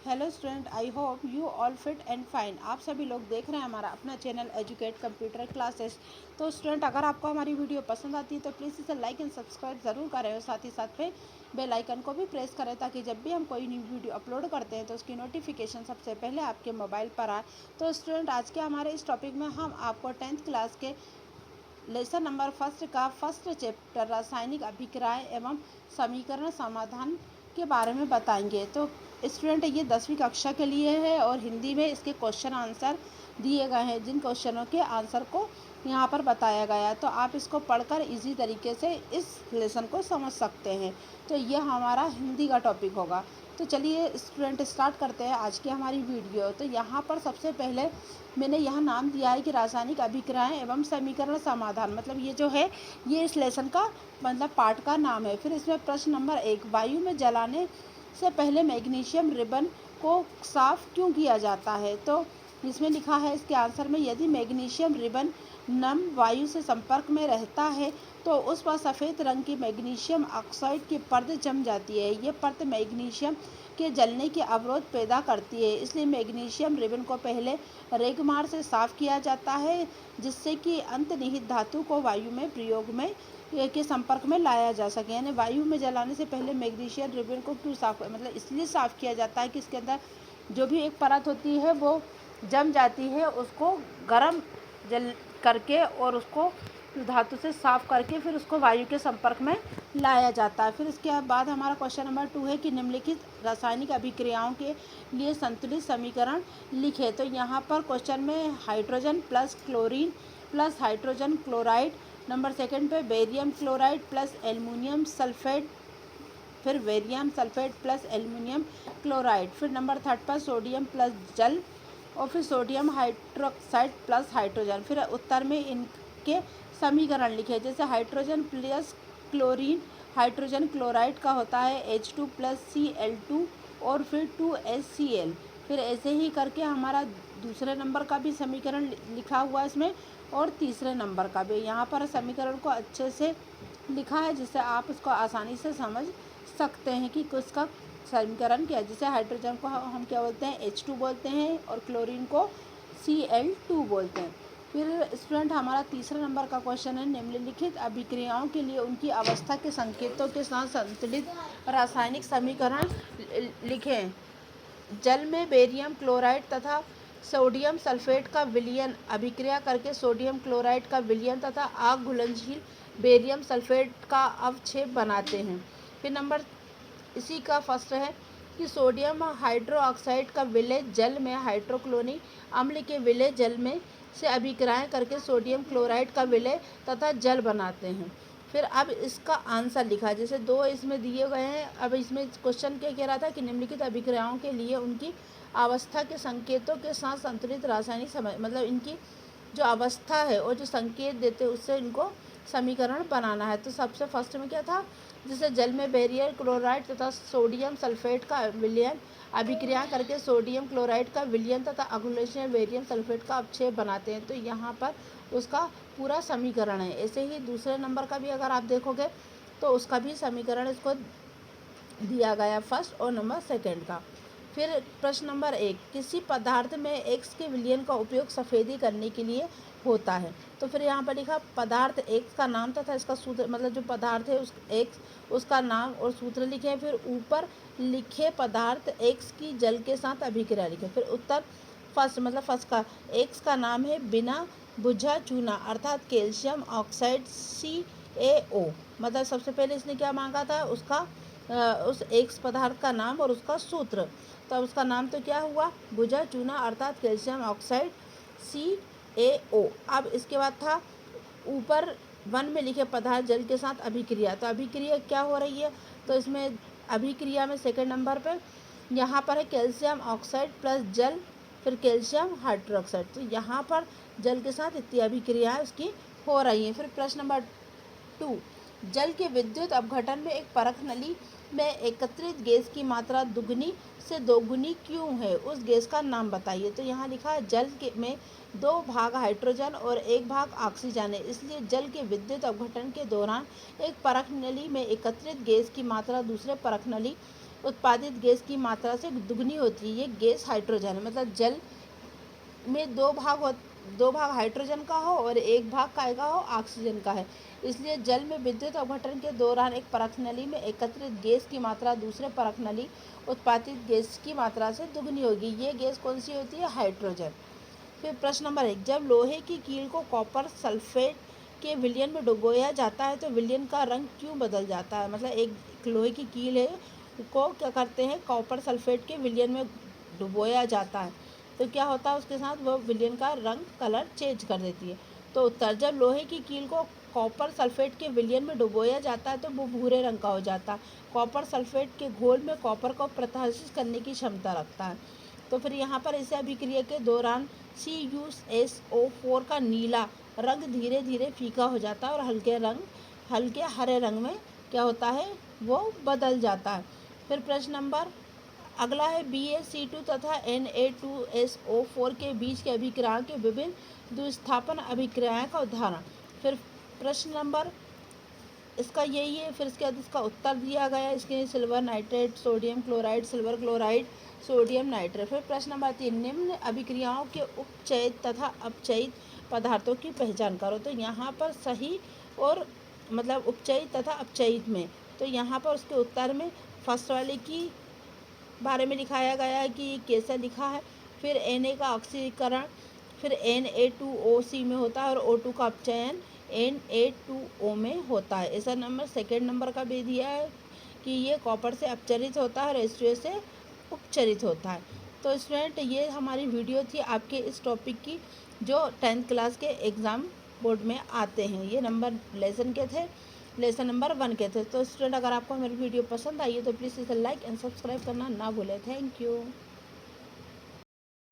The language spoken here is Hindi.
Hello student, I hope you all fit and fine. आप सभी लोग देख रहे हैं हमारा अपना चैनल एजुकेट कंप्यूटर क्लासेस। तो स्टूडेंट, अगर आपको हमारी वीडियो पसंद आती है तो प्लीज़ इसे लाइक एंड सब्सक्राइब ज़रूर करें और साथ ही साथ पे बेल आइकन को भी प्रेस करें ताकि जब भी हम कोई न्यू वीडियो अपलोड करते हैं तो उसकी नोटिफिकेशन सबसे पहले आपके मोबाइल पर आए। तो स्टूडेंट, आज के हमारे इस टॉपिक में हम आपको 10th क्लास के लेसन नंबर फर्स्ट का फर्स्ट चैप्टर रासायनिक अभिक्रियाएं एवं समीकरण समाधान के बारे में बताएंगे। तो स्टूडेंट, ये 10वीं कक्षा के लिए है और हिंदी में इसके क्वेश्चन आंसर दिए गए हैं, जिन क्वेश्चनों के आंसर को यहाँ पर बताया गया है। तो आप इसको पढ़कर इजी तरीके से इस लेसन को समझ सकते हैं। तो ये हमारा हिंदी का टॉपिक होगा। तो चलिए स्टूडेंट, स्टार्ट करते हैं आज की हमारी वीडियो। तो यहाँ पर सबसे पहले मैंने यहाँ नाम दिया है कि रासायनिक अभिक्रियाएं एवं समीकरण समाधान, मतलब ये जो है ये इस लेसन का मतलब पार्ट का नाम है। फिर इसमें प्रश्न नंबर 1, वायु में जलाने से पहले मैग्नीशियम रिबन को साफ क्यों किया जाता है। तो इसमें लिखा है इसके आंसर में, यदि मैग्नीशियम रिबन नम वायु से संपर्क में रहता है तो उस पर सफ़ेद रंग की मैग्नीशियम ऑक्साइड की परत जम जाती है। ये परत मैग्नीशियम के जलने के अवरोध पैदा करती है, इसलिए मैग्नीशियम रिबन को पहले रेगमार से साफ किया जाता है, जिससे कि अंतर्निहित धातु को वायु में प्रयोग में के संपर्क में लाया जा सके। यानी वायु में जलाने से पहले मैग्नीशियम रिबन को क्यों साफ, मतलब इसलिए साफ किया जाता है कि इसके अंदर जो भी एक परत होती है वो जम जाती है, उसको गर्म जल करके और उसको धातु से साफ करके फिर उसको वायु के संपर्क में लाया जाता है। फिर इसके बाद हमारा क्वेश्चन नंबर 2 है कि निम्नलिखित रासायनिक अभिक्रियाओं के लिए संतुलित समीकरण लिखे। तो यहाँ पर क्वेश्चन में hydrogen plus chlorine plus hydrogen chloride, number second पे barium chloride plus aluminium sulphate, फिर barium sulphate plus aluminium chloride, फिर नंबर थर्ड पर सोडियम प्लस जल और फिर सोडियम हाइड्रोक्साइड प्लस हाइड्रोजन। फिर उत्तर में इनके समीकरण लिखे, जैसे hydrogen plus chlorine hydrogen chloride का होता है H2 प्लस Cl2 और फिर 2HCl। फिर ऐसे ही करके हमारा दूसरे नंबर का भी समीकरण लिखा हुआ है इसमें और तीसरे नंबर का भी। यहाँ पर समीकरण को अच्छे से लिखा है जिससे आप इसको आसानी से समझ सकते हैं कि किसका समीकरण क्या है। जैसे हाइड्रोजन को हम क्या बोलते हैं, H2 बोलते हैं और क्लोरीन को Cl2 बोलते हैं। फिर स्टूडेंट, हमारा तीसरा नंबर का क्वेश्चन है, निम्नलिखित अभिक्रियाओं के लिए उनकी अवस्था के संकेतों के साथ संतुलित रासायनिक समीकरण लिखें। जल में बेरियम क्लोराइड तथा सोडियम सल्फेट का विलयन अभिक्रिया करके सोडियम क्लोराइड का विलयन तथा आग घुलनशील बेरियम सल्फेट का अवक्षेप बनाते हैं। फिर नंबर इसी का फर्स्ट है कि सोडियम हाइड्रोक्साइड का विलय जल में हाइड्रोक्लोरिक अम्ल के विलय जल में से अभिक्रियाएं करके सोडियम क्लोराइड का विलय तथा जल बनाते हैं। फिर अब इसका आंसर लिखा, जैसे दो इसमें दिए गए हैं। अब इसमें क्वेश्चन क्या कह रहा था कि निम्नलिखित अभिक्रियाओं के लिए उनकी अवस्था के संकेतों के साथ संतुलित रासायनिक मतलब इनकी जो अवस्था है और जो संकेत देते हैं उससे इनको समीकरण बनाना है। तो सबसे फर्स्ट में क्या था, जैसे जल में बेरियम क्लोराइड तथा सोडियम सल्फेट का विलयन अभिक्रिया करके सोडियम क्लोराइड का विलयन तथा अघुलनशील बेरियम सल्फेट का अवक्षेप बनाते हैं। तो यहाँ पर उसका पूरा समीकरण है। ऐसे ही दूसरे नंबर का भी अगर आप देखोगे तो उसका भी समीकरण इसको दिया गया, फर्स्ट और नंबर सेकंड का। फिर प्रश्न नंबर 1, किसी पदार्थ में X के विलयन का उपयोग सफ़ेदी करने के लिए होता है। तो फिर यहाँ पर लिखा पदार्थ X का नाम तथा इसका सूत्र, मतलब जो पदार्थ है उस X उसका नाम और सूत्र लिखे। फिर ऊपर लिखे पदार्थ X की जल के साथ अभिक्रिया लिखे। फिर उत्तर फर्स्ट, मतलब फर्स्ट का X का नाम है बिना बुझा चूना अर्थात कैल्शियम ऑक्साइड CaO। मतलब सबसे पहले इसने क्या मांगा था, उसका उस X पदार्थ का नाम और उसका सूत्र। तो अब उसका नाम तो क्या हुआ, बुझा चूना अर्थात कैल्शियम ऑक्साइड CaO। अब इसके बाद था ऊपर 1 में लिखे पदार्थ जल के साथ अभिक्रिया। तो अभिक्रिया क्या हो रही है, तो इसमें अभिक्रिया में सेकंड नंबर पे यहाँ पर है कैल्शियम ऑक्साइड प्लस जल, फिर कैल्शियम हाइड्रोक्साइड। तो यहाँ पर जल के साथ इतनी अभिक्रियाएँ उसकी हो रही हैं। फिर प्रश्न नंबर 2, जल के विद्युत अपघटन में एक परख नली में एकत्रित गैस की मात्रा दुगनी से दोगुनी क्यों है, उस गैस का नाम बताइए। तो यहाँ लिखा है जल के में 2 भाग हाइड्रोजन और 1 भाग ऑक्सीजन है, इसलिए जल के विद्युत अपघटन के दौरान एक परख नली में एकत्रित गैस की मात्रा दूसरे परख नली उत्पादित गैस की मात्रा से दुगनी होती है। ये गैस हाइड्रोजन है, मतलब जल में दो भाग हाइड्रोजन का हो और एक भाग का हो ऑक्सीजन का है। इसलिए जल में विद्युत अपघटन के दौरान एक परख नली में एकत्रित गैस की मात्रा दूसरे परख नली उत्पादित गैस की मात्रा से दुगनी होगी। ये गैस कौन सी होती है? हाइड्रोजन। फिर प्रश्न नंबर 1, जब लोहे की कील को कॉपर सल्फेट के विलयन में डुबोया जाता है तो विलयन का रंग क्यों बदल जाता है? मतलब एक लोहे की कील है, को क्या करते हैं, कॉपर सल्फेट के विलयन में डुबोया जाता है तो क्या होता है उसके साथ? वो विलयन का रंग कलर चेंज कर देती है। तो उत्तर, जब लोहे की कील को कॉपर सल्फेट के विलयन में डुबोया जाता है तो वो भूरे रंग का हो जाता है। कॉपर सल्फेट के घोल में कॉपर को प्रतिहर्षित करने की क्षमता रखता है। तो फिर यहाँ पर इसे अभिक्रिया के दौरान CuSO4 का नीला रंग धीरे धीरे फीका हो जाता है और हल्के हरे रंग में क्या होता है? वो बदल जाता है। फिर प्रश्न नंबर अगला है BaC2 तथा Na2SO4 के बीच के अभिक्रिया के विभिन्न द्विस्थापन अभिक्रियाएं का उदाहरण। फिर प्रश्न नंबर इसका यही है। फिर इसके बाद इसका उत्तर दिया गया, इसके silver nitrate, sodium chloride, silver chloride, sodium nitrate. फिर प्रश्न नंबर 3, निम्न अभिक्रियाओं के उपचयित तथा अपचयित पदार्थों की पहचान करो। तो यहाँ पर सही और मतलब उपचयित तथा अपचयित में, तो यहाँ पर उसके उत्तर में फर्स्ट वाले की बारे में दिखाया गया है कि कैसे लिखा है। फिर Na का ऑक्सीकरण फिर Na2OC में होता है और O2 का अपचयन Na2O में होता है। ऐसा नंबर सेकेंड नंबर का भी दिया है कि ये कॉपर से अपचरित होता है और H2O से उपचरित होता है। तो स्टूडेंट, ये हमारी वीडियो थी आपके इस टॉपिक की जो 10th क्लास के एग्ज़ाम बोर्ड में आते हैं। ये नंबर लेसन के थे, लेसन नंबर 1 के थे। तो स्टूडेंट, अगर आपको मेरी वीडियो पसंद आई है तो प्लीज़ इसे लाइक एंड सब्सक्राइब करना ना भूलें। Thank you.